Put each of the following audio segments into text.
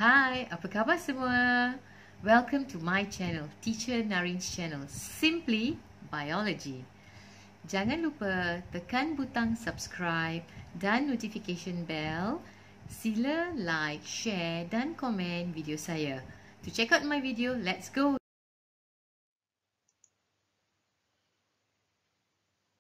Hai, apa khabar semua? Welcome to my channel, Teacher Narin's channel, Simply Biology. Jangan lupa tekan butang subscribe dan notification bell. Sila like, share dan komen video saya. To check out my video, let's go!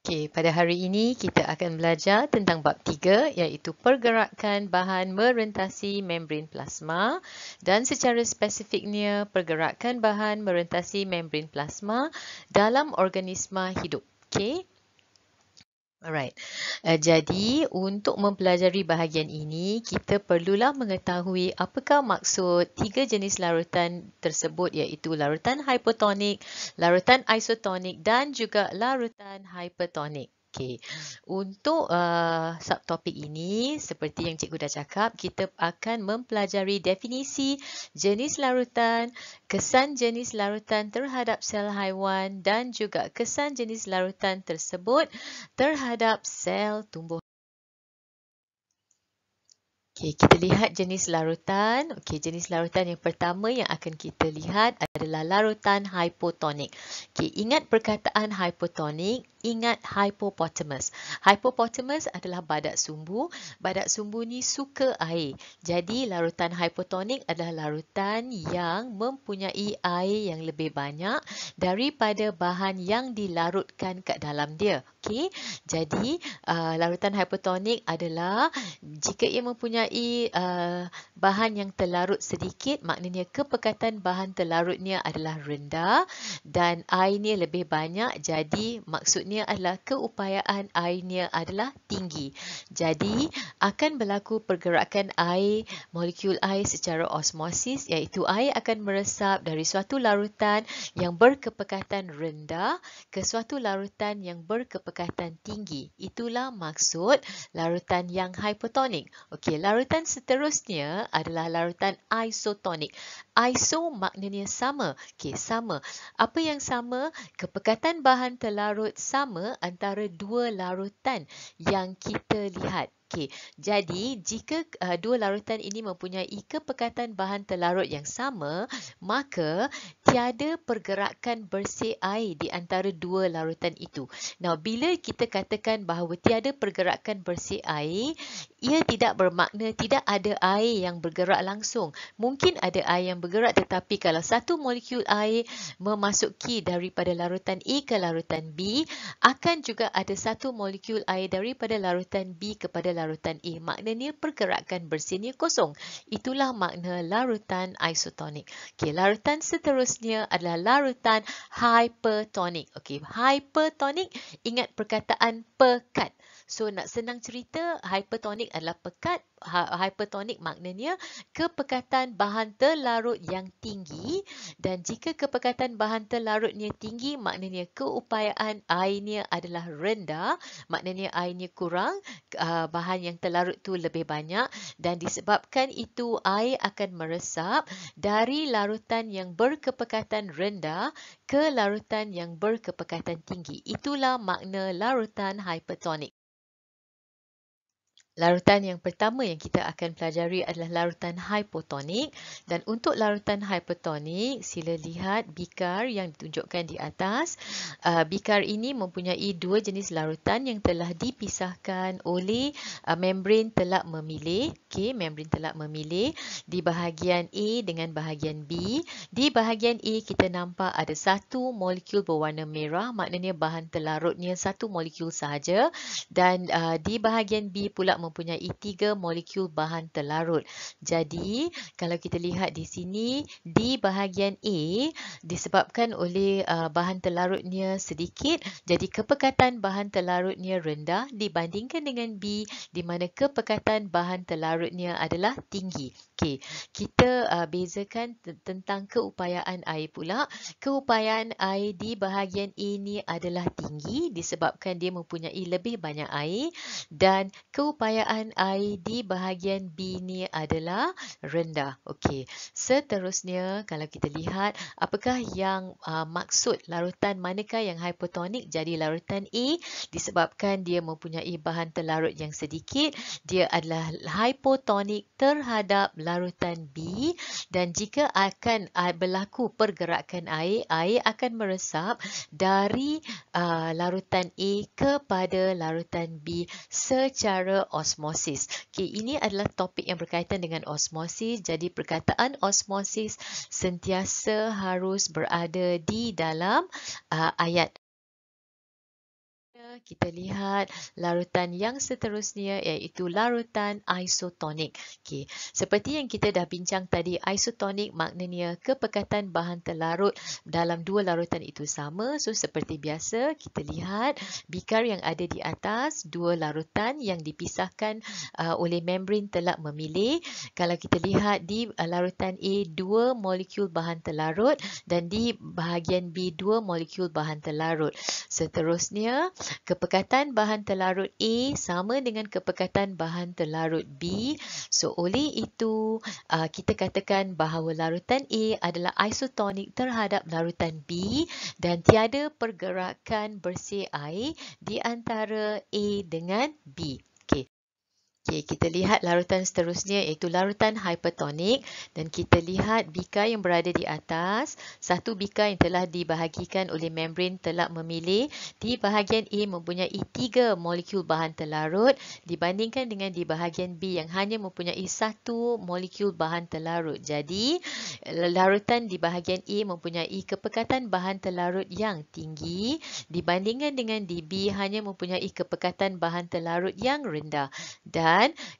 Okey, pada hari ini kita akan belajar tentang bab 3 iaitu pergerakan bahan merentasi membran plasma dan secara spesifiknya pergerakan bahan merentasi membran plasma dalam organisma hidup. Okey. Alright. Jadi untuk mempelajari bahagian ini kita perlulah mengetahui apakah maksud tiga jenis larutan tersebut iaitu larutan hipotonik, larutan isotonik dan juga larutan hypertonik. Okey. Untuk subtopik ini seperti yang cikgu dah cakap, kita akan mempelajari definisi jenis larutan, kesan jenis larutan terhadap sel haiwan dan juga kesan jenis larutan tersebut terhadap sel tumbuhan. Okey, kita lihat jenis larutan. Okey, jenis larutan yang pertama yang akan kita lihat adalah larutan hypotonik. Okey, ingat perkataan hypotonik, ingat hypopotamus. Hypopotamus adalah badak sumbu. Badak sumbu ni suka air. Jadi larutan hypotonik adalah larutan yang mempunyai air yang lebih banyak daripada bahan yang dilarutkan kat dalam dia. Okey, jadi larutan hypotonik adalah jika ia mempunyai bahan yang terlarut sedikit, maknanya kepekatan bahan terlarutnya adalah rendah dan airnya lebih banyak, jadi maksudnya adalah keupayaan airnya adalah tinggi. Jadi akan berlaku pergerakan air, molekul air secara osmosis, iaitu air akan meresap dari suatu larutan yang berkepekatan rendah ke suatu larutan yang berkepekatan tinggi. Itulah maksud larutan yang hypotonik. Okey, larutan seterusnya adalah larutan isotonik. Iso maknanya sama. Okey, sama. Apa yang sama? Kepekatan bahan terlarut sama antara dua larutan yang kita lihat. Okey, jadi jika dua larutan ini mempunyai kepekatan bahan terlarut yang sama, maka tiada pergerakan bersih air di antara dua larutan itu. Nah, bila kita katakan bahawa tiada pergerakan bersih air, ia tidak bermakna tidak ada air yang bergerak langsung. Mungkin ada air yang bergerak, tetapi kalau satu molekul air memasuki daripada larutan A ke larutan B, akan juga ada satu molekul air daripada larutan B kepada larutan A. Maknanya pergerakan bersihnya kosong. Itulah makna larutan isotonik. Okey, larutan seterusnya adalah larutan hypertonik. Okey, hypertonik, ingat perkataan pekat. So, nak senang cerita, hypertonik adalah pekat. Hypertonik maknanya kepekatan bahan terlarut yang tinggi, dan jika kepekatan bahan terlarutnya tinggi, maknanya keupayaan airnya adalah rendah, maknanya airnya kurang, bahan yang terlarut tu lebih banyak, dan disebabkan itu air akan meresap dari larutan yang berkepekatan rendah ke larutan yang berkepekatan tinggi. Itulah makna larutan hypertonik. Larutan yang pertama yang kita akan pelajari adalah larutan hypotonik, dan untuk larutan hypotonik sila lihat bikar yang ditunjukkan di atas. Bikar ini mempunyai dua jenis larutan yang telah dipisahkan oleh membran telak memilih. Okey, membran telak memilih di bahagian A dengan bahagian B. Di bahagian A kita nampak ada satu molekul berwarna merah, maknanya bahan terlarutnya satu molekul sahaja, dan di bahagian B pula mempunyai 3 molekul bahan terlarut. Jadi, kalau kita lihat di sini, di bahagian A, disebabkan oleh bahan terlarutnya sedikit, jadi kepekatan bahan terlarutnya rendah dibandingkan dengan B, di mana kepekatan bahan terlarutnya adalah tinggi. Okey, kita bezakan tentang keupayaan air pula. Keupayaan air di bahagian A ni adalah tinggi disebabkan dia mempunyai lebih banyak air, dan keupayaan keupayaan air di bahagian B ni adalah rendah. Okey. Seterusnya, kalau kita lihat apakah yang maksud larutan manakah yang hypotonik jadi larutan A disebabkan dia mempunyai bahan terlarut yang sedikit, dia adalah hypotonik terhadap larutan B, dan jika akan berlaku pergerakan air, air akan meresap dari larutan A kepada larutan B secara osmosis. Okay, ini adalah topik yang berkaitan dengan osmosis. Jadi perkataan osmosis sentiasa harus berada di dalam ayat. Kita lihat larutan yang seterusnya iaitu larutan isotonik. Okey, seperti yang kita dah bincang tadi, isotonik maknanya kepekatan bahan terlarut dalam dua larutan itu sama. So seperti biasa, kita lihat bikar yang ada di atas, dua larutan yang dipisahkan oleh membran telak memilih. Kalau kita lihat di larutan A, dua molekul bahan terlarut, dan di bahagian B, dua molekul bahan terlarut. Seterusnya, kepekatan bahan terlarut A sama dengan kepekatan bahan terlarut B. So, oleh itu, kita katakan bahawa larutan A adalah isotonik terhadap larutan B dan tiada pergerakan bersih air di antara A dengan B. Okey, kita lihat larutan seterusnya iaitu larutan hypertonik, dan kita lihat bikar yang berada di atas, satu bikar yang telah dibahagikan oleh membran telak memilih. Di bahagian A mempunyai 3 molekul bahan terlarut dibandingkan dengan di bahagian B yang hanya mempunyai 1 molekul bahan terlarut. Jadi, larutan di bahagian A mempunyai kepekatan bahan terlarut yang tinggi dibandingkan dengan di B hanya mempunyai kepekatan bahan terlarut yang rendah. Dan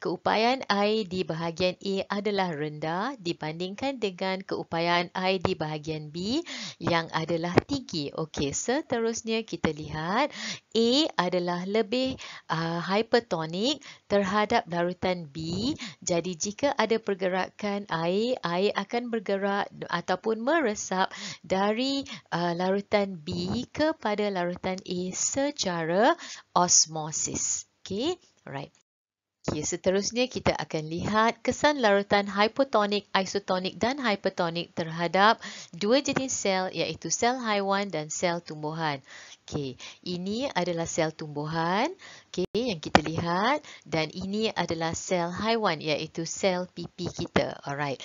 keupayaan air di bahagian A adalah rendah dibandingkan dengan keupayaan air di bahagian B yang adalah tinggi. Okey, seterusnya kita lihat A adalah lebih hypertonik terhadap larutan B. Jadi jika ada pergerakan air, air akan bergerak ataupun meresap dari larutan B kepada larutan A secara osmosis. Okey, alright. Okay, seterusnya kita akan lihat kesan larutan hypotonik, isotonik dan hypertonik terhadap dua jenis sel iaitu sel haiwan dan sel tumbuhan. Okay, ini adalah sel tumbuhan yang kita lihat, dan ini adalah sel haiwan iaitu sel pipi kita. Alright.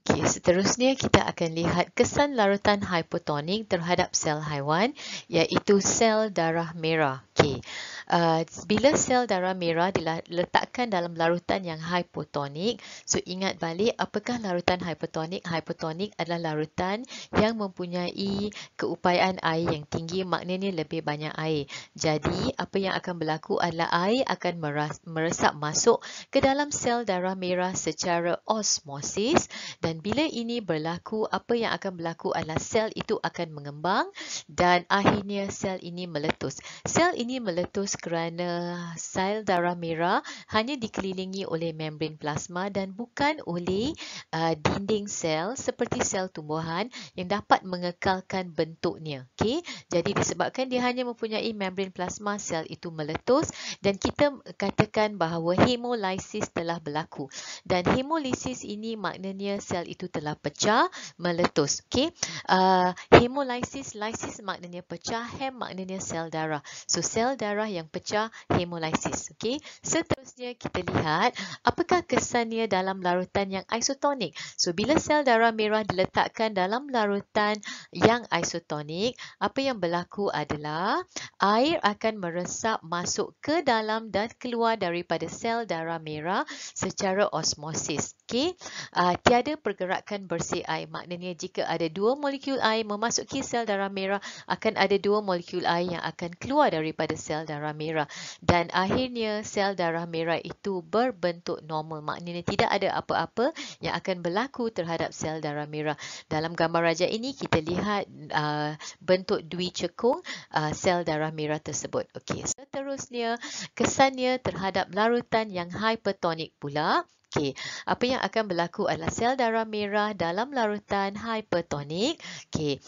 Okay, seterusnya kita akan lihat kesan larutan hypotonik terhadap sel haiwan iaitu sel darah merah. Okay. Bila sel darah merah diletakkan dalam larutan yang hypotonik, so ingat balik apakah larutan hypotonik? Hypotonik adalah larutan yang mempunyai keupayaan air yang tinggi, maknanya lebih banyak air. Jadi, apa yang akan berlaku adalah air akan meresap masuk ke dalam sel darah merah secara osmosis, dan bila ini berlaku, apa yang akan berlaku adalah sel itu akan mengembang dan akhirnya sel ini meletus. Sel ini meletus kerana sel darah merah hanya dikelilingi oleh membran plasma dan bukan oleh dinding sel seperti sel tumbuhan yang dapat mengekalkan bentuknya. Okay? Jadi disebabkan dia hanya mempunyai membran plasma, sel itu meletus, dan kita katakan bahawa hemolysis telah berlaku. Dan hemolisis ini maknanya sel itu telah pecah, meletus. Okay? Hemolysis, lysis maknanya pecah, hem maknanya sel darah. So, sel darah yang pecah, hemolysis. Okay? Seterusnya kita lihat apakah kesannya dalam larutan yang isotonik. So, bila sel darah merah diletakkan dalam larutan yang isotonik, apa yang berlaku adalah air akan meresap masuk ke dalam dan keluar daripada sel darah merah secara osmosis. Okay? Tiada pergerakan bersih air. Maknanya jika ada 2 molekul air memasuki sel darah merah, akan ada 2 molekul air yang akan keluar daripada sel darah merah. Dan akhirnya sel darah merah itu berbentuk normal. Maknanya tidak ada apa-apa yang akan berlaku terhadap sel darah merah. Dalam gambar rajah ini kita lihat bentuk dui cekung sel darah merah tersebut. Okey, seterusnya kesannya terhadap larutan yang hypertonik pula. Okey, apa yang akan berlaku adalah sel darah merah dalam larutan hipertonik. Okey,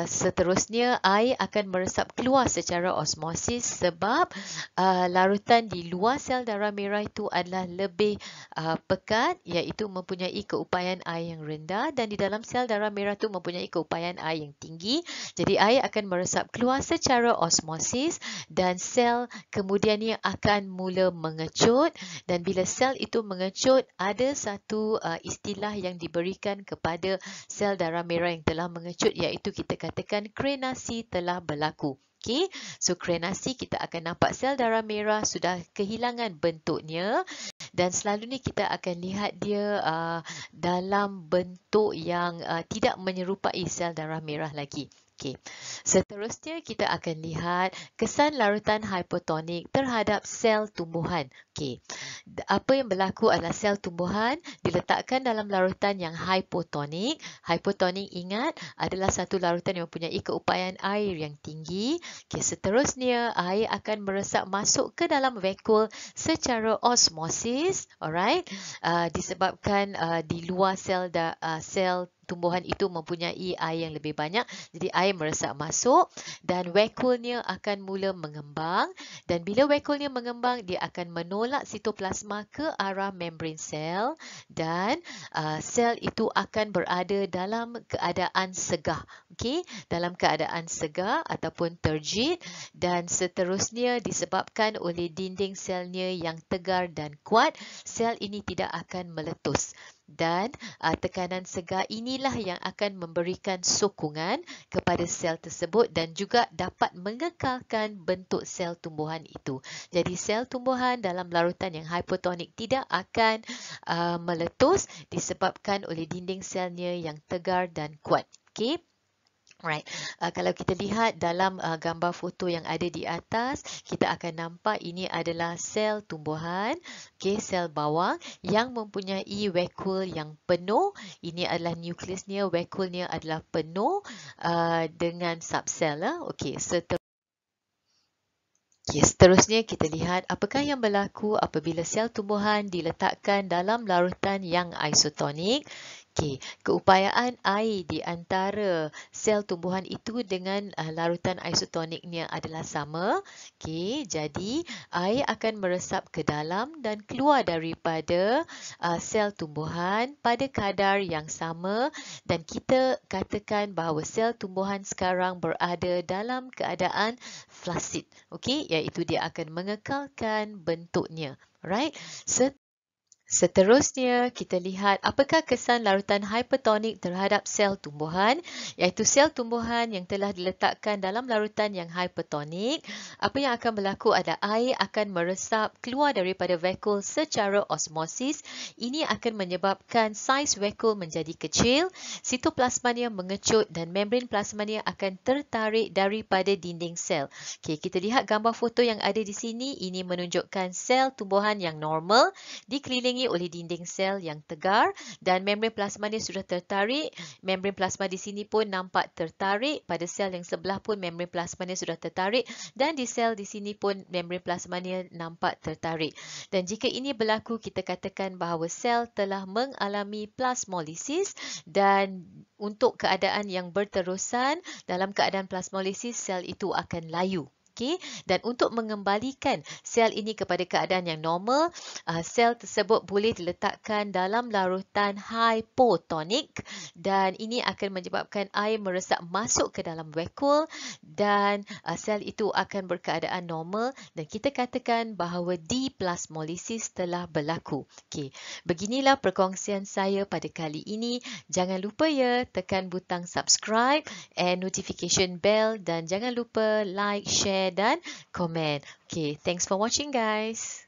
seterusnya air akan meresap keluar secara osmosis sebab larutan di luar sel darah merah itu adalah lebih pekat, iaitu mempunyai keupayaan air yang rendah, dan di dalam sel darah merah itu mempunyai keupayaan air yang tinggi. Jadi air akan meresap keluar secara osmosis dan sel kemudiannya akan mula mengecut, dan bila sel itu mengecut, ada satu istilah yang diberikan kepada sel darah merah yang telah mengecut, iaitu kita katakan krenasi telah berlaku. Okay, so krenasi kita akan nampak sel darah merah sudah kehilangan bentuknya, dan selalunya kita akan lihat dia dalam bentuk yang tidak menyerupai sel darah merah lagi. Okay. Seterusnya kita akan lihat kesan larutan hipotonik terhadap sel tumbuhan. Okay. Apa yang berlaku adalah sel tumbuhan diletakkan dalam larutan yang hipotonik. Hipotonik, ingat, adalah satu larutan yang mempunyai keupayaan air yang tinggi. Okay. Seterusnya air akan meresap masuk ke dalam vakuum secara osmosis. Alright. Disebabkan di luar sel tumbuhan itu mempunyai air yang lebih banyak, jadi air meresap masuk dan vakuumnya akan mula mengembang, dan bila vakuumnya mengembang, dia akan menolak sitoplasma ke arah membran sel, dan sel itu akan berada dalam keadaan segah. Okey, dalam keadaan segah ataupun turgid, dan seterusnya disebabkan oleh dinding selnya yang tegar dan kuat, sel ini tidak akan meletus. Dan tekanan segar inilah yang akan memberikan sokongan kepada sel tersebut dan juga dapat mengekalkan bentuk sel tumbuhan itu. Jadi sel tumbuhan dalam larutan yang hipotonik tidak akan meletus disebabkan oleh dinding selnya yang tegar dan kuat. Okey. Right. Kalau kita lihat dalam gambar foto yang ada di atas, kita akan nampak ini adalah sel tumbuhan, okay, sel bawang yang mempunyai vakuum yang penuh. Ini adalah nukleusnya, vakuumnya adalah penuh dengan subsel. Okay, seterusnya kita lihat apakah yang berlaku apabila sel tumbuhan diletakkan dalam larutan yang isotonik. Okey, keupayaan air di antara sel tumbuhan itu dengan larutan isotoniknya adalah sama. Okey, jadi air akan meresap ke dalam dan keluar daripada sel tumbuhan pada kadar yang sama, dan kita katakan bahawa sel tumbuhan sekarang berada dalam keadaan flasid. Okey, iaitu dia akan mengekalkan bentuknya. Alright. Seterusnya, kita lihat apakah kesan larutan hipertonik terhadap sel tumbuhan, iaitu sel tumbuhan yang telah diletakkan dalam larutan yang hipertonik. Apa yang akan berlaku adalah air akan meresap keluar daripada vakuum secara osmosis. Ini akan menyebabkan saiz vakuum menjadi kecil, sitoplasmanya mengecut dan membran plasmanya akan tertarik daripada dinding sel. Okay, kita lihat gambar foto yang ada di sini. Ini menunjukkan sel tumbuhan yang normal dikelilingi oleh dinding sel yang tegar dan membran plasmanya sudah tertarik. Membran plasma di sini pun nampak tertarik. Pada sel yang sebelah pun membran plasmanya sudah tertarik, dan di sel di sini pun membran plasmanya nampak tertarik. Dan jika ini berlaku, kita katakan bahawa sel telah mengalami plasmolisis, dan untuk keadaan yang berterusan, dalam keadaan plasmolisis, sel itu akan layu. Okay. Dan untuk mengembalikan sel ini kepada keadaan yang normal, sel tersebut boleh diletakkan dalam larutan hipotonik, dan ini akan menyebabkan air meresap masuk ke dalam vakuum, dan sel itu akan berkeadaan normal, dan kita katakan bahawa deplasmolisis telah berlaku. Okay. Beginilah perkongsian saya pada kali ini. Jangan lupa ya, tekan butang subscribe and notification bell, dan jangan lupa like, share dan komen. Okay, thanks for watching guys.